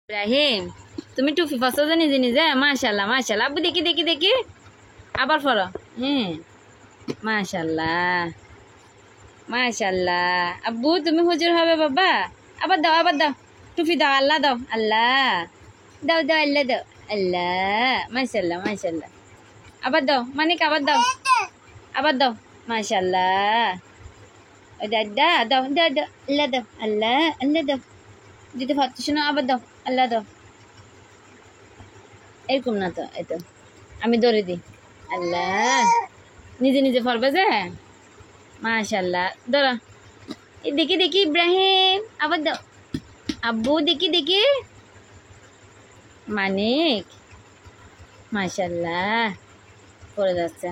ইব্রাহিম, তুমি টুপি পছন্দ নিজে নিজে? মাশাল্লাহ মাশাল্লাহ। আব্বু দেখি দেখি দেখি, আবার পড়ো। হ্যাঁ, মাশাল্লাহ মাশাল্লাহ। আব্বু তুমি হুজুর হবে বাবা। আবার দাও আবার দাও, টুপি দাও, আল্লাহ দাও, আল্লাহ দাও দাও, আল্লাহ দাও, আল্লাহ। মাশাল্লাহ মাশাল্লাহ। আবার দাও মানিক, আবার দাও, আবার দাও। মাশাল্লাহ। ও দাদা দাও দাও দাও, আল্লাহ দাও, আল্লাহ আল্লাহ দাও। দিতে পারছিস না, আবার দাও, আল্লাহ দাও। এরকম না তো, এই তো আমি ধরে দিই। আল্লাহ, নিজে নিজে পড়বে যে। মাশাল্লাহ, ধরো। এই দেখি দেখি ইব্রাহিম, আবার দাও। আব্বু দেখি দেখি, মানিক। মাশাল্লাহ, পড়ে যাচ্ছে।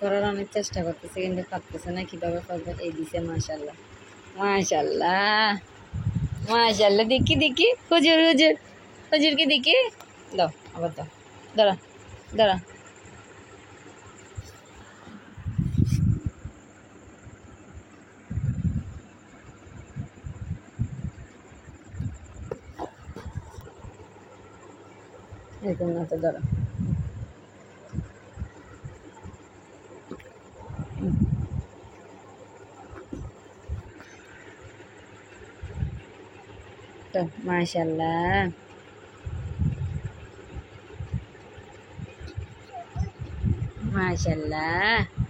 করার অনেক চেষ্টা করতেছে কিন্তু পারতেছে না, কিভাবে করবে। এই দিছে, মাশাল্লাহ মাশাল্লাহ মাশাল্লাহ। দেখি দেখি, হুজুর হুজুর, হুজুরকে দেখি। দাও আবার দাও, দাঁড়া দাঁড়া। এরকম না তো, দাঁড়া। তো মাশাল্লাহ মাশাল্লাহ।